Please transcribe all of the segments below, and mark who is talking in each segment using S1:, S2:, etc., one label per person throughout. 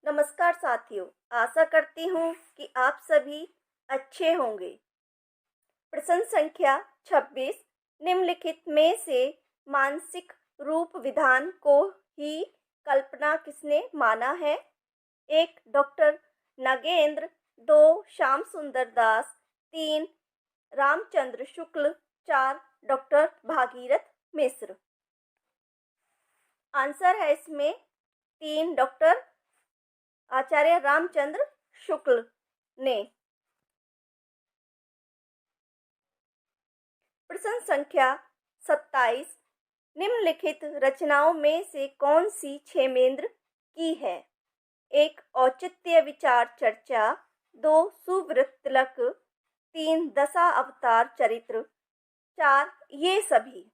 S1: नमस्कार साथियों, आशा करती हूँ कि आप सभी अच्छे होंगे। प्रश्न संख्या 26। निम्नलिखित में से मानसिक रूप विधान को ही कल्पना किसने माना है? 1. डॉक्टर नागेंद्र, 2. श्याम सुंदर दास, 3. रामचंद्र शुक्ल, 4. डॉक्टर भागीरथ मिश्र। आंसर है इसमें 3. डॉक्टर आचार्य रामचंद्र शुक्ल ने। प्रश्न संख्या 27। निम्नलिखित रचनाओं में से कौन सी क्षेमेंद्र की है? 1. औचित्य विचार चर्चा, 2. सुव्रत तिलक, 3. दशा अवतार चरित्र, 4. ये सभी।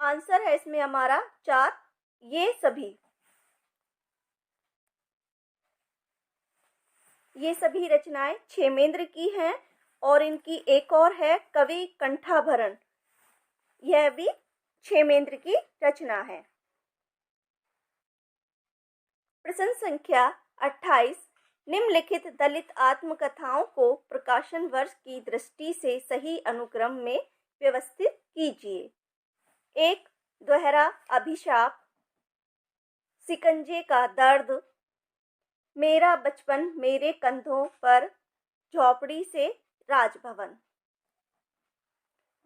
S1: आंसर है इसमें हमारा 4. ये सभी। ये सभी रचनाएं क्षेमेंद्र की हैं और इनकी एक और है कवि कंठाभरण, यह भी क्षेमेंद्र की रचना है। प्रश्न संख्या 28। निम्नलिखित दलित आत्मकथाओं को प्रकाशन वर्ष की दृष्टि से सही अनुक्रम में व्यवस्थित कीजिए। 1. दोहरा अभिशाप, शिकंजे का दर्द, मेरा बचपन मेरे कंधों पर, झोपड़ी से राजभवन।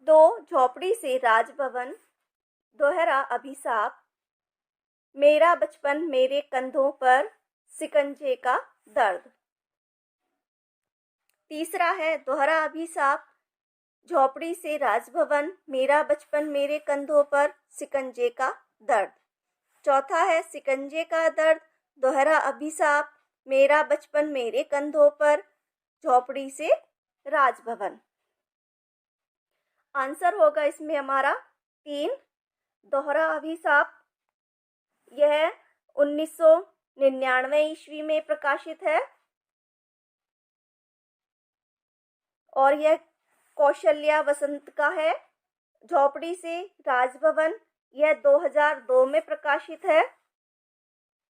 S1: 2. झोपड़ी से राजभवन, दोहरा अभिशाप, मेरा बचपन मेरे कंधों पर, शिकंजे का दर्द। तीसरा है दोहरा अभिशाप, झोपड़ी से राजभवन, मेरा बचपन मेरे कंधों पर, शिकंजे का दर्द। चौथा है शिकंजे का दर्द, दोहरा अभिशाप, मेरा बचपन मेरे कंधों पर, झोपड़ी से राजभवन। आंसर होगा इसमें हमारा 3. दोहरा अभिशाप। यह 1999 ईस्वी में प्रकाशित है और यह कौशल्या वसंत का है। झोपड़ी से राजभवन यह 2002 में प्रकाशित है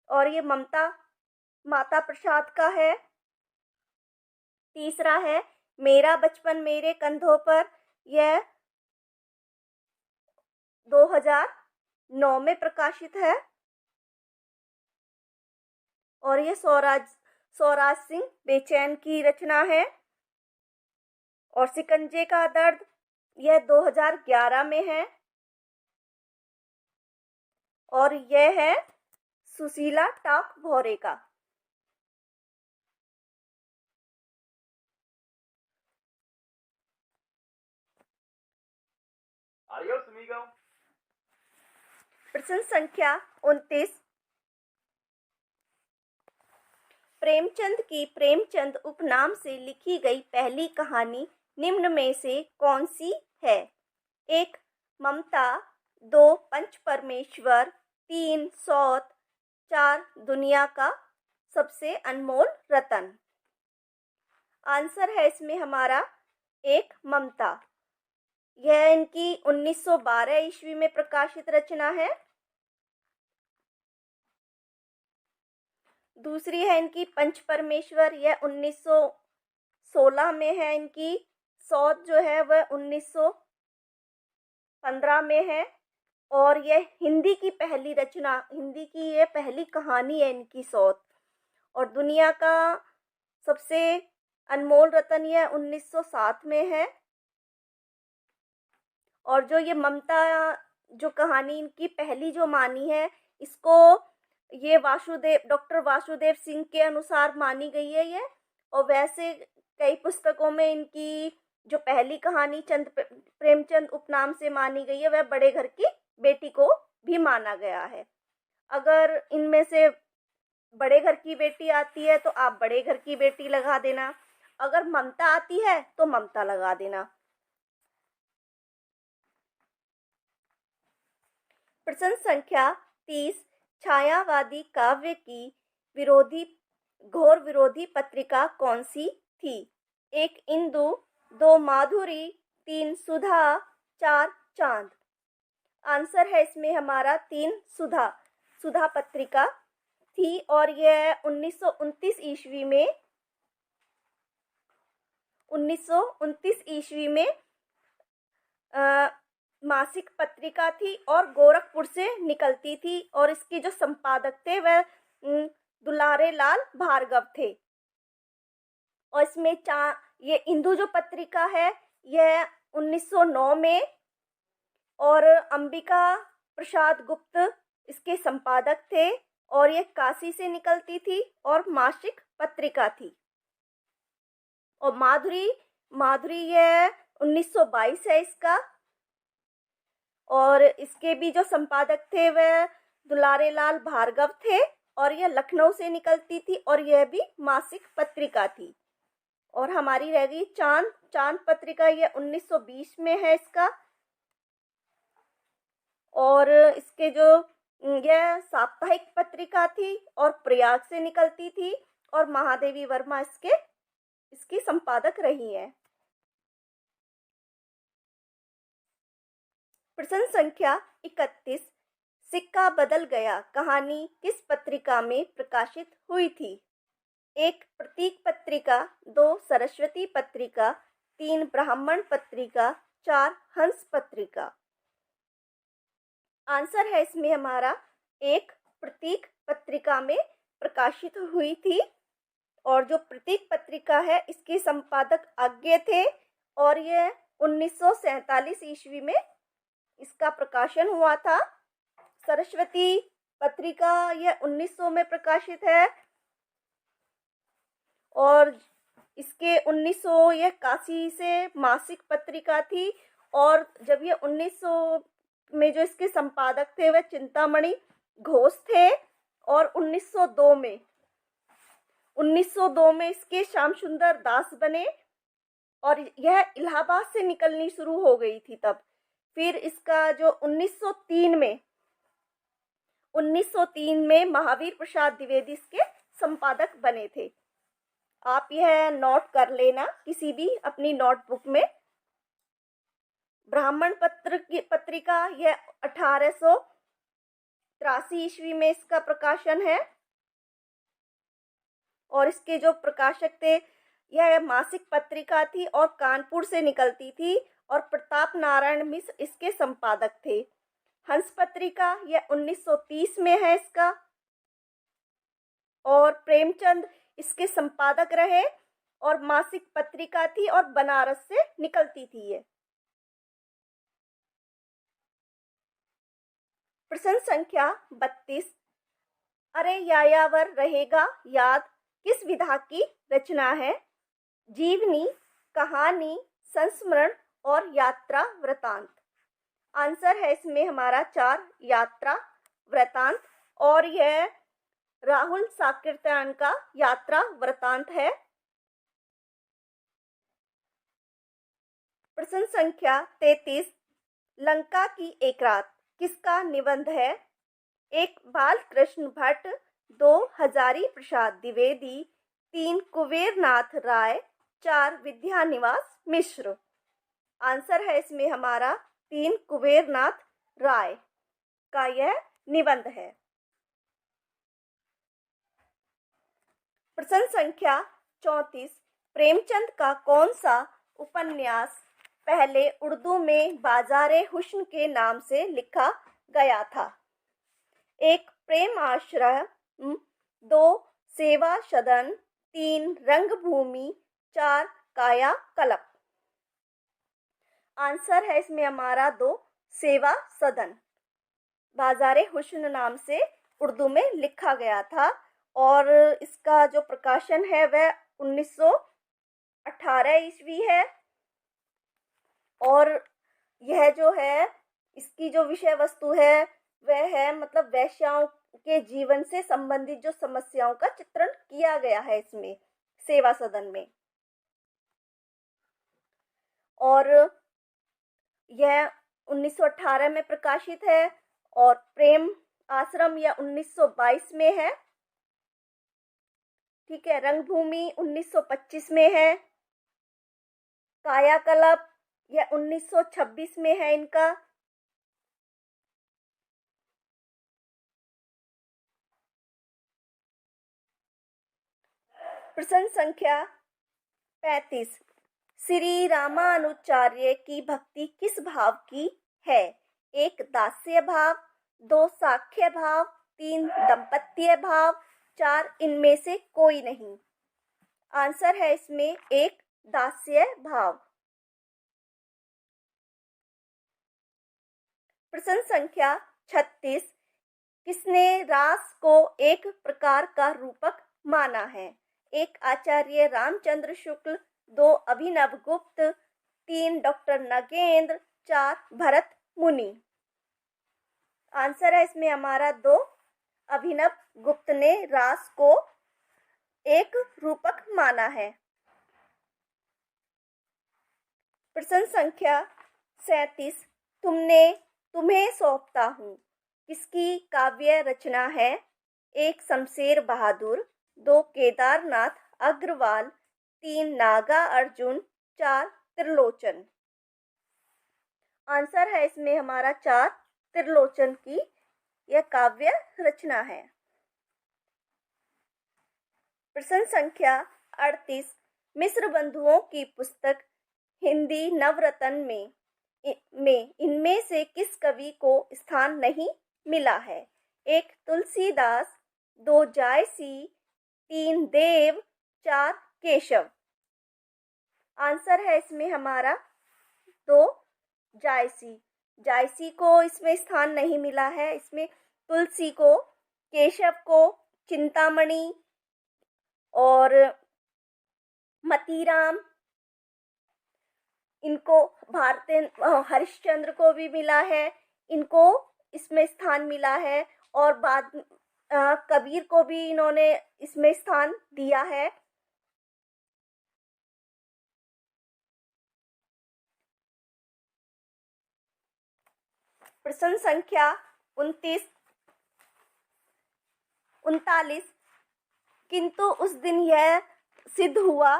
S1: और ये माता प्रसाद का है। तीसरा है मेरा बचपन मेरे कंधों पर, यह 2009 में प्रकाशित है और यह स्वराज सिंह बेचैन की रचना है। और शिकंजे का दर्द यह 2011 में है और यह है सुशीला टाक भोरे का। प्रश्न संख्या 29। प्रेमचंद की प्रेमचंद उपनाम से लिखी गई पहली कहानी निम्न में से कौन सी है? 1. ममता, 2. पंच परमेश्वर, 3. सौत, 4. दुनिया का सबसे अनमोल रतन। आंसर है इसमें हमारा 1. ममता। यह इनकी 1912 ईस्वी में प्रकाशित रचना है। दूसरी है इनकी पंच परमेश्वर, यह 1916 में है इनकी। सौत जो है वह 1915 में है और यह हिंदी की यह पहली कहानी है इनकी सौत। और दुनिया का सबसे अनमोल रतन यह 1907 में है। और जो ये ममता जो कहानी इनकी पहली जो मानी है, इसको ये डॉक्टर वासुदेव सिंह के अनुसार मानी गई है ये। और वैसे कई पुस्तकों में इनकी जो पहली कहानी प्रेमचंद उपनाम से मानी गई है, वह बड़े घर की बेटी को भी माना गया है। अगर इनमें से बड़े घर की बेटी आती है तो आप बड़े घर की बेटी लगा देना, अगर ममता आती है तो ममता लगा देना। प्रश्न संख्या 30। छायावादी काव्य की घोर विरोधी पत्रिका कौन सी थी? 1. इंदु, 2. माधुरी, 3. सुधा, 4. चांद। आंसर है इसमें हमारा 3. सुधा पत्रिका। थी और यह 1929 ईस्वी में 1929 ईस्वी में मासिक पत्रिका थी और गोरखपुर से निकलती थी और इसके जो संपादक थे वह दुलारे लाल भार्गव थे। और इसमें ये इंदु जो पत्रिका है यह 1909 में और अंबिका प्रसाद गुप्त इसके संपादक थे और ये काशी से निकलती थी और मासिक पत्रिका थी। और माधुरी यह 1922 है इसका और इसके भी जो संपादक थे वह दुलारे लाल भार्गव थे और यह लखनऊ से निकलती थी और यह भी मासिक पत्रिका थी। और हमारी रह गई चांद पत्रिका, यह 1920 में है इसका और इसके जो यह साप्ताहिक पत्रिका थी और प्रयाग से निकलती थी और महादेवी वर्मा इसकी संपादक रही है। प्रश्न संख्या 31, सिक्का बदल गया कहानी किस पत्रिका में प्रकाशित हुई थी? 1 प्रतीक पत्रिका, 2 सरस्वती पत्रिका, 3 ब्राह्मण पत्रिका, 4 हंस पत्रिका। आंसर है इसमें हमारा 1 प्रतीक पत्रिका में प्रकाशित हुई थी और जो प्रतीक पत्रिका है इसके संपादक अज्ञे थे और यह 1947 ईस्वी में इसका प्रकाशन हुआ था। सरस्वती पत्रिका यह 1900 में प्रकाशित है और इसके 1900 यह काशी से मासिक पत्रिका थी और जब ये 1900 में जो इसके संपादक थे वह चिंतामणि घोष थे और 1902 में इसके श्याम सुंदर दास बने और यह इलाहाबाद से निकलनी शुरू हो गई थी तब। फिर इसका जो 1903 में महावीर प्रसाद द्विवेदी इसके संपादक बने थे। आप यह नोट कर लेना किसी भी अपनी नोटबुक में। ब्राह्मण पत्रिका यह 1883 ईस्वी में इसका प्रकाशन है और इसके जो प्रकाशक थे यह मासिक पत्रिका थी और कानपुर से निकलती थी और प्रताप नारायण मिश्र इसके संपादक थे। हंस पत्रिका यह 1930 में है इसका और प्रेमचंद इसके संपादक रहे और मासिक पत्रिका थी और बनारस से निकलती थी ये। प्रश्न संख्या 32, अरे यायावर रहेगा याद किस विधा की रचना है? जीवनी, कहानी, संस्मरण और यात्रा वृतांत। आंसर है इसमें हमारा 4 यात्रा वृतांत और यह राहुल साकृत्यायन का यात्रा वृतांत है। प्रश्न संख्या 33, लंका की एक रात किसका निबंध है? 1 बालकृष्ण भट्ट, 2 हजारी प्रसाद द्विवेदी, 3 कुबेरनाथ राय, 4 विद्यानिवास मिश्र। आंसर है इसमें हमारा 3 कुबेरनाथ राय का यह निबंध है। प्रश्न संख्या 34, प्रेमचंद का कौन सा उपन्यास पहले उर्दू में बाजारे हुस्न के नाम से लिखा गया था? 1 प्रेम आश्रम, 2 सेवा सदन, 3 रंगभूमि, 4 काया कल्प। आंसर है इसमें हमारा 2 सेवा सदन बाजारे हुस्न नाम से उर्दू में लिखा गया था और इसका जो प्रकाशन है वह 1918 ईस्वी है और यह जो है इसकी जो विषय वस्तु है वह है मतलब वैश्याओं के जीवन से संबंधित जो समस्याओं का चित्रण किया गया है इसमें सेवा सदन में। और यह 1918 में प्रकाशित है और प्रेम आश्रम यह 1922 में है। ठीक है, रंगभूमि 1925 में है, कायाकल्प यह 1926 में है इनका, प्रश्न संख्या 35। श्री रामानुजाचार्य की भक्ति किस भाव की है? 1 दास्य भाव, 2 साख्य भाव, 3 दंपत्य भाव, 4 इनमें से कोई नहीं। आंसर है इसमें 1 दास्य भाव। प्रश्न संख्या 36। किसने रास को एक प्रकार का रूपक माना है? 1 आचार्य रामचंद्र शुक्ल, 2 अभिनव गुप्त, 3 डॉक्टर नगेंद्र, 4 भरत मुनि। आंसर है इसमें हमारा 2 अभिनव गुप्त ने रास को एक रूपक माना है। प्रश्न संख्या 37। तुम्हें सौंपता हूँ किसकी काव्य रचना है? 1 शमशेर बहादुर, 2 केदारनाथ अग्रवाल, 3 नागा अर्जुन, 4 त्रिलोचन। आंसर है इसमें हमारा 4 त्रिलोचन की यह काव्य रचना है। प्रश्न संख्या 38। मिश्र बंधुओं की पुस्तक हिंदी नवरत्न में इनमें से किस कवि को स्थान नहीं मिला है? 1 तुलसीदास, 2 जायसी, 3 देव, 4 केशव। आंसर है इसमें हमारा 2 जायसी को इसमें स्थान नहीं मिला है। इसमें तुलसी को, केशव को चिंतामणि और मतीराम, इनको हरिश्चंद्र को भी मिला है, इनको इसमें स्थान मिला है। और बाद कबीर को भी इन्होंने इसमें स्थान दिया है। प्रश्न संख्या 39। किंतु उस दिन यह सिद्ध हुआ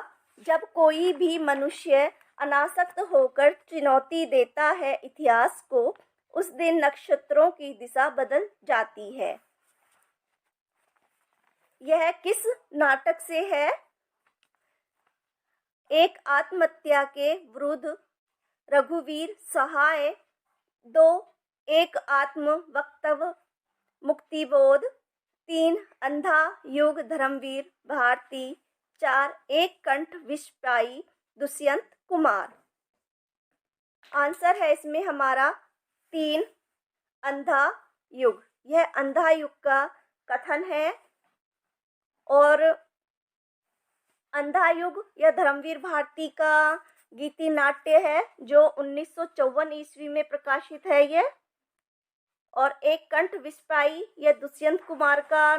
S1: जब कोई भी मनुष्य अनासक्त होकर चुनौती देता है इतिहास को, उस दिन नक्षत्रों की दिशा बदल जाती है। यह किस नाटक से है? 1 आत्महत्या के विरुद्ध रघुवीर सहाय, 2 एक आत्म वक्तव्य मुक्तिबोध, 3 अंधा युग धर्मवीर भारती, 4 एक कंठ विषपाई दुष्यंत कुमार। आंसर है इसमें हमारा 3 अंधा युग। यह अंधा युग का कथन है और अंधा युग यह धर्मवीर भारती का गीति नाट्य है जो 1954 ईस्वी में प्रकाशित है ये। और एक कंठ विषपाई यह दुष्यंत कुमार का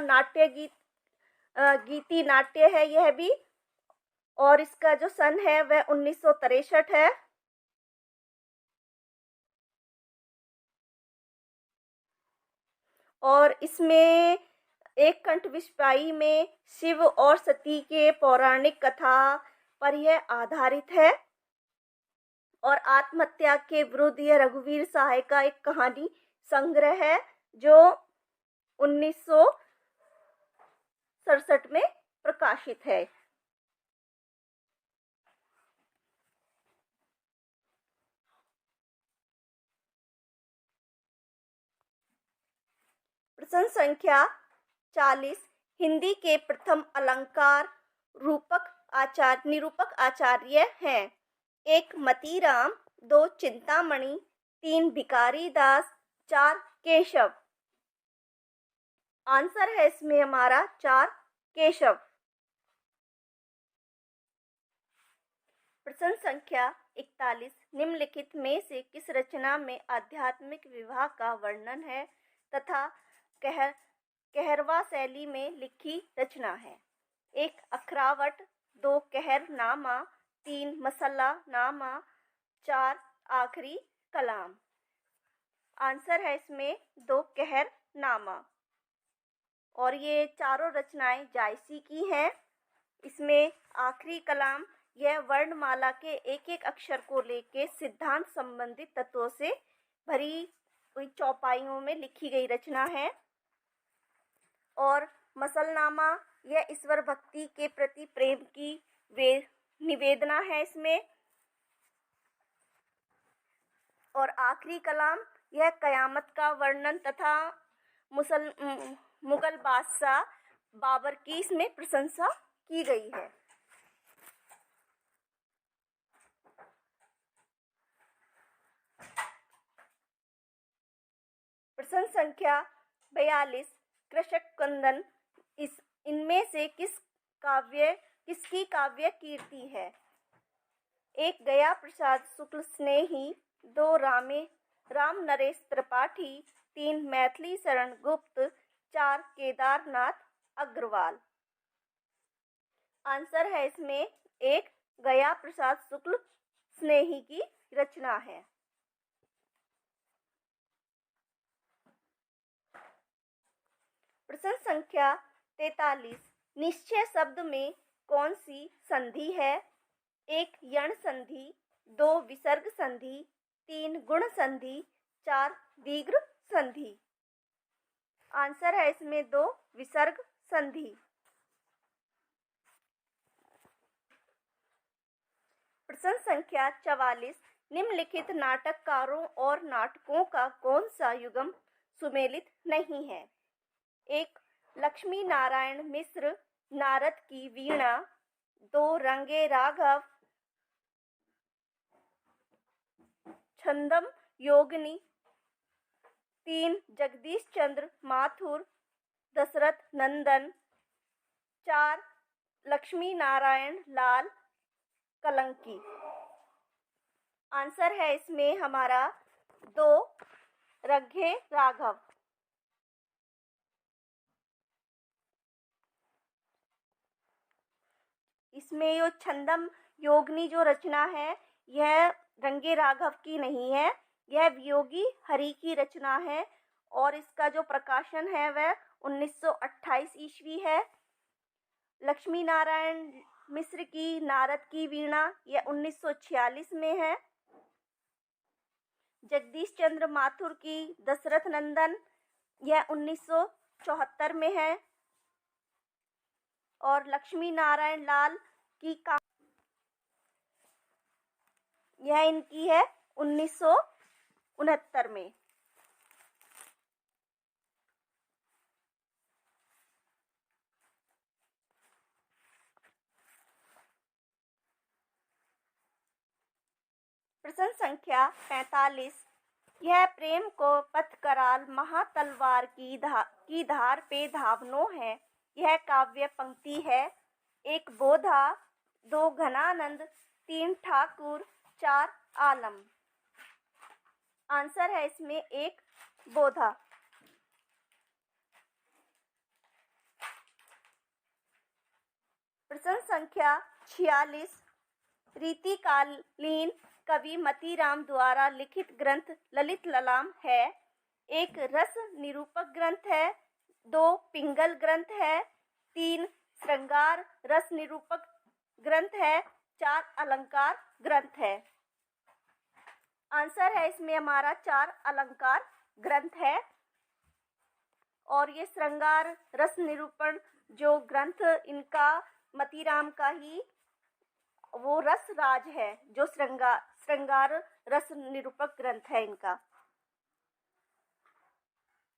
S1: गीति नाट्य है यह भी, और इसका जो सन है वह 1963 है। और इसमें एक कंठ विषपाई में शिव और सती के पौराणिक कथा पर यह आधारित है। और आत्महत्या के विरुद्ध यह रघुवीर सहाय का एक कहानी संग्रह है जो 1967 में प्रकाशित है। प्रश्न संख्या 40। हिंदी के प्रथम अलंकार निरूपक आचार्य हैं? 1 मतीराम, 2 चिंतामणि, 3 भिखारी दास, 4 केशव। आंसर है इसमें हमारा 4 केशव। प्रश्न संख्या 41। निम्नलिखित में से किस रचना में आध्यात्मिक विवाह का वर्णन है तथा कहरवा शैली में लिखी रचना है? 1 अखरावट, 2 कहरनामा, 3 मसल्ला नामा, 4 आखिरी कलाम। आंसर है इसमें 2 कहरनामा। और ये चारों रचनाएं जायसी की हैं। इसमें आखिरी कलाम यह वर्णमाला के एक एक अक्षर को लेके सिद्धांत संबंधित तत्वों से भरी हुई चौपाइयों में लिखी गई रचना है। और मसलनामा यह ईश्वर भक्ति के प्रति प्रेम की निवेदना है इसमें। और आखिरी कलाम यह कयामत का वर्णन तथा मुगल बादशाह बाबर की इसमें प्रशंसा की गई है। प्रश्न संख्या 42 कृषक कंदन इनमें से किसकी काव्य कीर्ति है? 1 गया प्रसाद शुक्ल स्नेही, 2 राम नरेश त्रिपाठी, 3 मैथिली शरण गुप्त, 4 केदारनाथ अग्रवाल। आंसर है इसमें 1 गया प्रसाद शुक्ल स्नेही की रचना है। प्रश्न संख्या 43 निश्चय शब्द में कौन सी संधि है? 1 यण संधि, 2 विसर्ग संधि, 3 गुण संधि, 4 दीर्घ संधि। आंसर है इसमें 2 विसर्ग संधि। प्रश्न संख्या 44 निम्नलिखित नाटककारों और नाटकों का कौन सा युगम सुमेलित नहीं है? 1 लक्ष्मी नारायण मिश्र नारद की वीणा, 2 रंगे राघव छंदम योगिनी, 3 जगदीश चंद्र माथुर दशरथ नंदन, 4 लक्ष्मी नारायण लाल कलंकी। आंसर है इसमें हमारा 2 रंगे राघव। इसमें यो छंदम योगिनी जो रचना है यह रंगे राघव की नहीं है, यह वियोगी हरि की रचना है और इसका जो प्रकाशन है वह 1928 ईस्वी है। लक्ष्मी नारायण मिश्र की नारद की वीणा यह 1946 में है। जगदीश चंद्र माथुर की दशरथ नंदन यह 1974 में है और लक्ष्मी नारायण लाल की यह इनकी है 1969 में। प्रश्न संख्या 45 यह प्रेम को पथ कराल महातलवार की धार पे धावनो है यह काव्य पंक्ति है। 1 बोधा, 2 घनानंद, 3 ठाकुर, 4 आलम। आंसर है इसमें 1 बोधा। प्रश्न संख्या 46 रीतिकालीन कवि मतीराम द्वारा लिखित ग्रंथ ललित ललाम है। 1 रस निरूपक ग्रंथ है, 2 पिंगल ग्रंथ है, 3 श्रृंगार रस निरूपक ग्रंथ है, 4 अलंकार ग्रंथ है। आंसर है इसमें हमारा 4 अलंकार ग्रंथ है और ये श्रृंगार रस निरूपण जो ग्रंथ इनका मतीराम का ही वो रस राज है जो श्रृंगार रस निरूपक ग्रंथ है इनका।